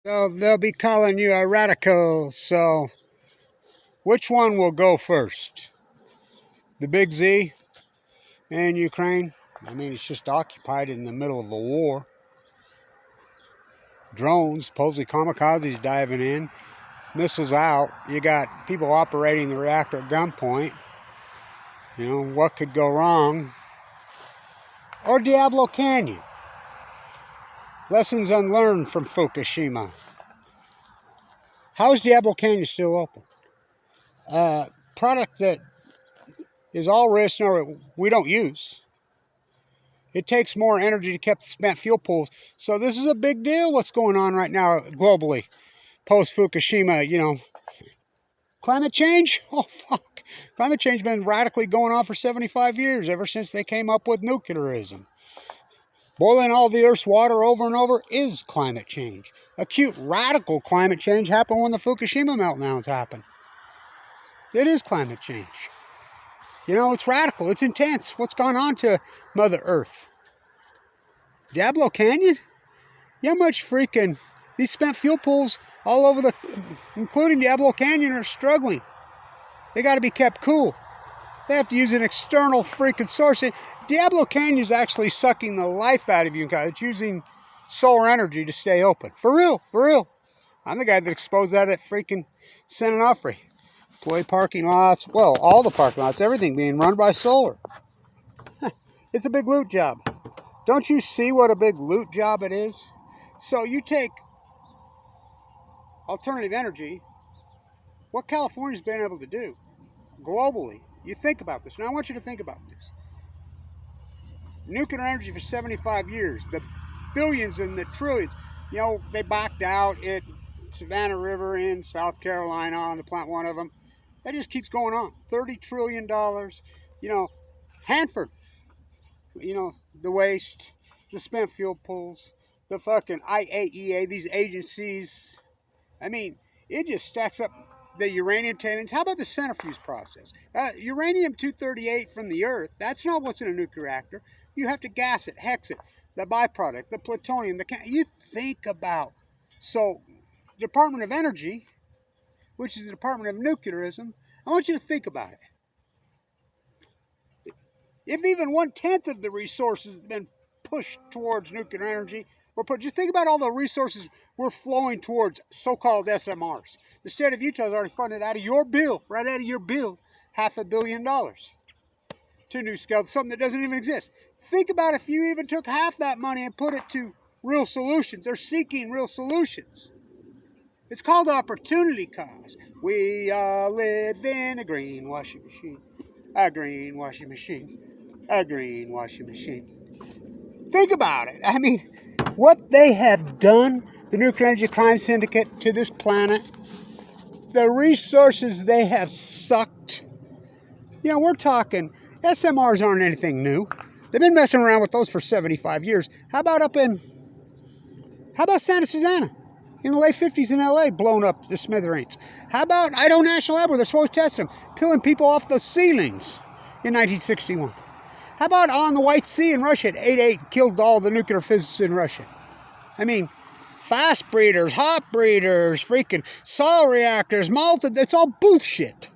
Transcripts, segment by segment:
So they'll be calling you a radical. So which one will go first? The big Z in Ukraine? I mean, it's just occupied in the middle of a war. Drones, supposedly kamikazes diving in, missiles out. You got people operating the reactor at gunpoint. You know, what could go wrong? Or Diablo Canyon. Lessons unlearned from Fukushima. How is Diablo Canyon still open? Product that is all risk we don't use. It takes more energy to keep the spent fuel pools. So this is a big deal what's going on right now globally. Post Fukushima, climate change? Oh fuck. Climate change has been radically going on for 75 years, ever since they came up with nuclearism. Boiling all the Earth's water over and over is climate change. Acute radical climate change happened when the Fukushima meltdowns happened. It is climate change. It's radical, it's intense. What's gone on to Mother Earth? Diablo Canyon? You know how much these spent fuel pools all over including Diablo Canyon, are struggling. They got to be kept cool. They have to use an external freaking source. Diablo Canyon is actually sucking the life out of you. It's using solar energy to stay open. For real, for real. I'm the guy that exposed that at freaking San Onofre. Employee parking lots, well, all the parking lots, everything being run by solar. It's a big loot job. Don't you see what a big loot job it is? So you take alternative energy, what California's been able to do globally. You think about this. Now I want you to think about this. Nuclear energy for 75 years, the billions and the trillions. They backed out at Savannah River in South Carolina on the plant, one of them. That just keeps going on. $30 trillion. Hanford, the waste, the spent fuel pools, the fucking IAEA, these agencies. I mean, it just stacks up the uranium tailings. How about the centrifuge process? Uranium-238 from the Earth, that's not what's in a nuclear reactor. You have to gas it, hex it, the byproduct, the plutonium. You think about. So, Department of Energy, which is the Department of Nuclearism, I want you to think about it. If even 1/10 of the resources have been pushed towards nuclear energy, just think about all the resources we're flowing towards so-called SMRs. The state of Utah has already funded out of your bill, right out of your bill, $500 million to NuScale, something that doesn't even exist. Think about if you even took half that money and put it to real solutions. They're seeking real solutions. It's called opportunity cost. We all live in a greenwashing machine. A greenwashing machine. A greenwashing machine. Think about it. I mean, what they have done, the Nuclear Energy Crime Syndicate, to this planet, the resources they have sucked. We're talking, SMRs aren't anything new. They've been messing around with those for 75 years. How about Santa Susana? In the late 50s in LA, blown up the smithereens. How about Idaho National Lab, where they're supposed to test them, peeling people off the ceilings in 1961? How about on the White Sea in Russia at 8/8 killed all the nuclear physicists in Russia? I mean, fast breeders, hot breeders, freaking sol reactors, malted, it's all bullshit.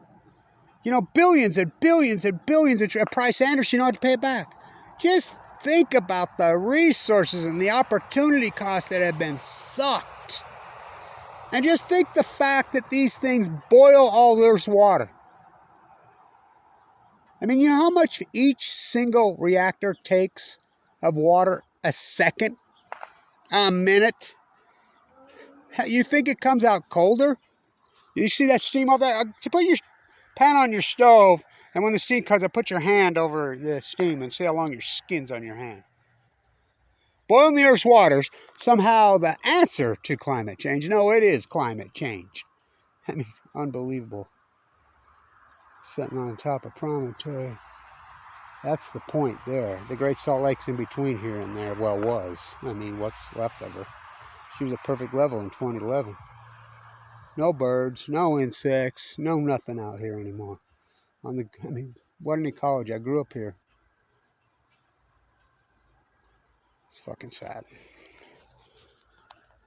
Billions and billions and billions of Price Anderson, you have to pay it back. Just think about the resources and the opportunity costs that have been sucked. And just think the fact that these things boil all Earth's water. I mean, you know how much each single reactor takes of water a second, a minute? You think it comes out colder? You see that steam off that? You put your pan on your stove, and when the steam comes out, put your hand over the steam and see how long your skin's on your hand. Boiling the Earth's waters, somehow the answer to climate change. No, it is climate change. I mean, unbelievable. Sitting on top of promontory. That's the point there. The Great Salt Lake's in between here and there. Well, was. I mean, what's left of her. She was a perfect level in 2011. No birds, no insects, no nothing out here anymore. What an ecology. I grew up here. It's fucking sad.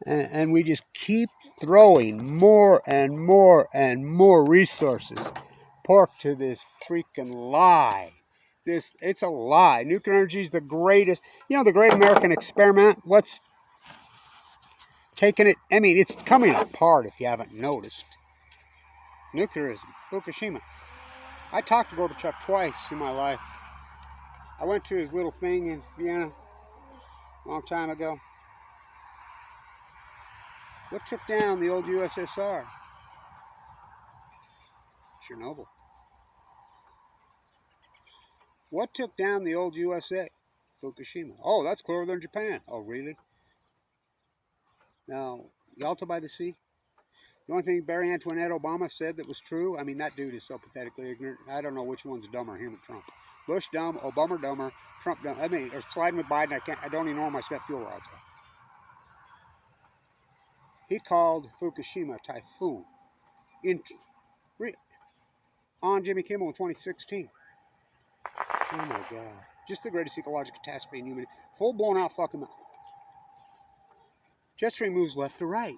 And we just keep throwing more and more and more resources, pork, to this freaking lie. It's a lie. Nuclear energy is the greatest, the great American experiment. What's taking it? I mean, it's coming apart if you haven't noticed. Nuclearism, Fukushima. I talked to Gorbachev twice in my life. I went to his little thing in Vienna a long time ago. What took down the old USSR? Chernobyl. What took down the old USA? Fukushima. Oh, that's closer than Japan. Oh, really? Now, Yalta by the Sea? The only thing Barry Antoinette Obama said that was true, I mean, that dude is so pathetically ignorant. I don't know which one's dumber, him or Trump. Bush dumb, Obama dumber, Trump dumb. I mean, or sliding with Biden, I don't even know where my spent fuel rods are. He called Fukushima a typhoon on Jimmy Kimmel in 2016. Oh my God. Just the greatest ecological catastrophe in human. Full blown out fucking mouth. Jet stream moves left to right.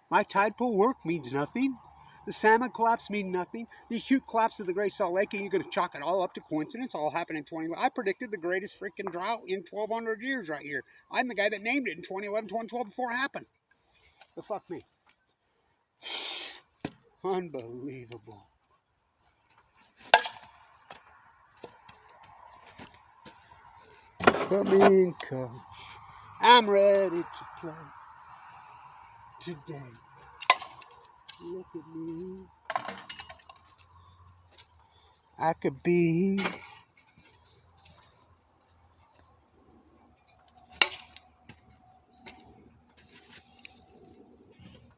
My tide pool work means nothing. The salmon collapse means nothing. The acute collapse of the Great Salt Lake, and you're going to chalk it all up to coincidence. All happened in 2011. I predicted the greatest freaking drought in 1,200 years right here. I'm the guy that named it in 2011, 2012 before it happened. But fuck me. Unbelievable. Put me in, coach. I'm ready to play today. Look at me. I could be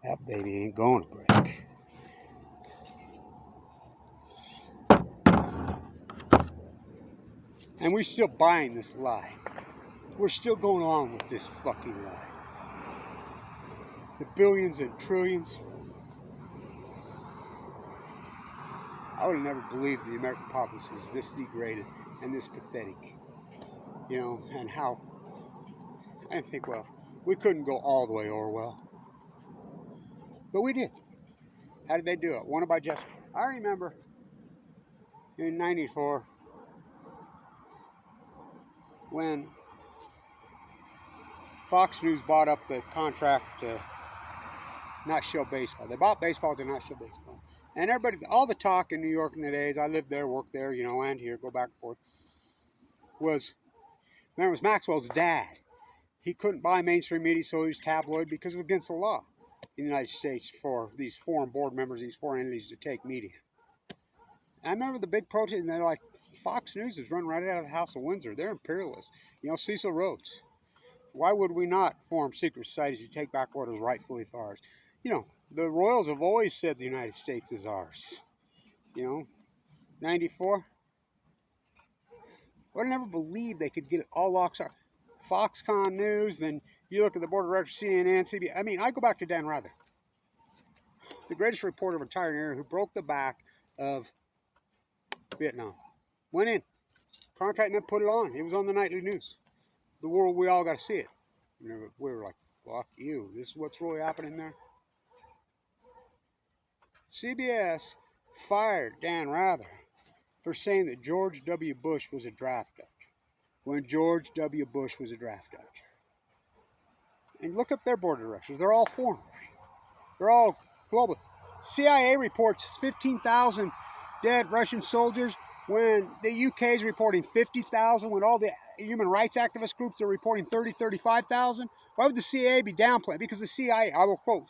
that baby ain't going to break. And we're still buying this lie. We're still going on with this fucking lie. The billions and trillions. I would have never believed the American populace is this degraded and this pathetic. And how I didn't think, well, we couldn't go all the way Orwell. But we did. How did they do it? Wanted by Jesse. I remember in 94 when Fox News bought up the contract to not show baseball. They bought baseball to not show baseball. And everybody, all the talk in New York in the days, I lived there, worked there, and here, go back and forth, was Maxwell's dad. He couldn't buy mainstream media, so he was tabloid because it was against the law in the United States for these foreign board members, these foreign entities to take media. And I remember the big protest, and they're like, Fox News is run right out of the House of Windsor. They're imperialists. Cecil Rhodes. Why would we not form secret societies to take back what is rightfully ours? The royals have always said the United States is ours. 94. I would never believe they could get it all locked up. Foxconn News, then you look at the board of directors, CNN, CBS. I mean, I go back to Dan Rather, the greatest reporter of entire era who broke the back of Vietnam. Went in, Cronkite, and then put it on. It was on the nightly news. The world, we all got to see it. We were like, fuck you. This is what's really happening there. CBS fired Dan Rather for saying that George W. Bush was a draft dodger when George W. Bush was a draft dodger. And look up their board of directors. They're all foreigners. They're all global. CIA reports 15,000 dead Russian soldiers when the UK is reporting 50,000, when all the human rights activist groups are reporting 30, 35,000. Why would the CIA be downplaying? Because the CIA, I will quote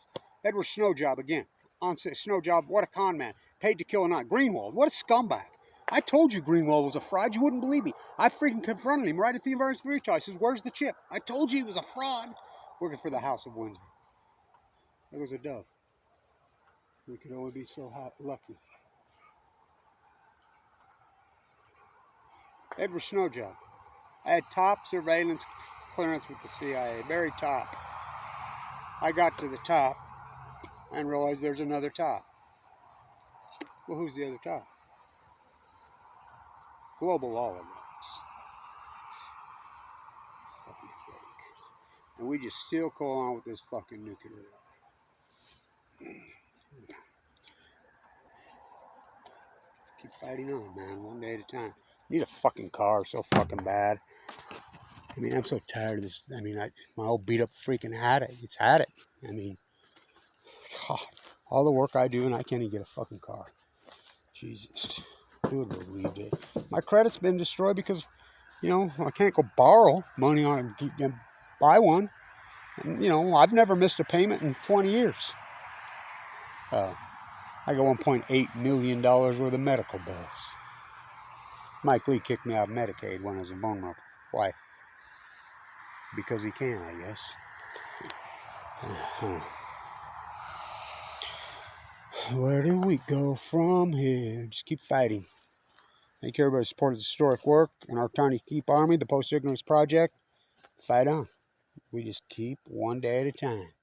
Edward Snowjob again. On Snowjob, what a con man. Paid to kill a knot. Greenwald, what a scumbag. I told you Greenwald was a fraud. You wouldn't believe me. I freaking confronted him right at the Environment Free Trial. I says, where's the chip? I told you he was a fraud. Working for the House of Windsor. It was a dove. We could only be so lucky. Edward Snowjob. I had top surveillance clearance with the CIA. Very top. I got to the top and realized there's another top. Well, who's the other top? Global all of us. And we just still go on with this fucking nuclear war. Keep fighting on, man, one day at a time. Need a fucking car so fucking bad. I mean, I'm so tired of this. I mean, my old beat up freaking had it. It's had it. I mean, God, all the work I do and I can't even get a fucking car. Jesus. Who would believe it? My credit's been destroyed because, you know, I can't go borrow money on it and buy one. And, you know, I've never missed a payment in 20 years. I got $1.8 million worth of medical bills. Mike Lee kicked me out of Medicaid when I was in bone marrow. Why? Because he can, I guess. Where do we go from here? Just keep fighting. Thank you, everybody, who supported the historic work in our tiny keep army, the Post Ignorance Project. Fight on. We just keep one day at a time.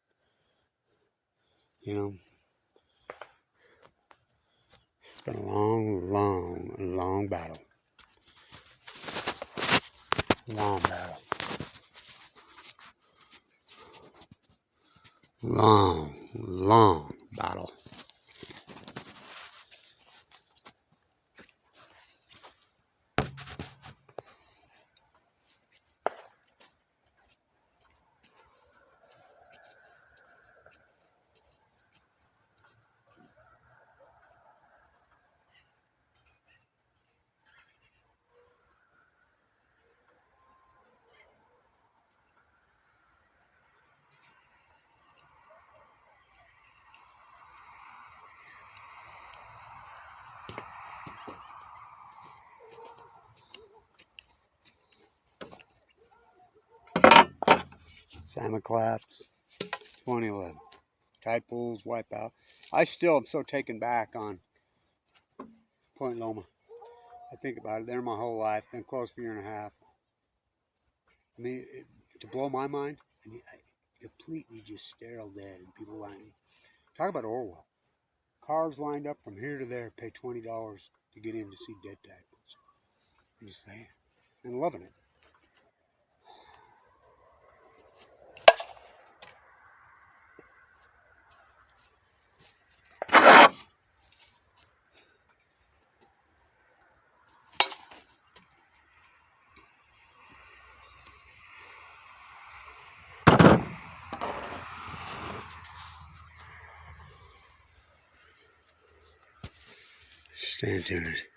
You know, it's been a long, long, long battle. Long battle. Long, long battle. Salmon Collapse, 2011. Tide pools, wipeout. I still am so taken back on Point Loma. I think about it. There my whole life. Been closed for a year and a half. I mean, to blow my mind, I mean, completely just sterile dead and people lying. Talk about Orwell. Cars lined up from here to there, pay $20 to get in to see dead tide pools. I'm just saying. And loving it. Stand tuned.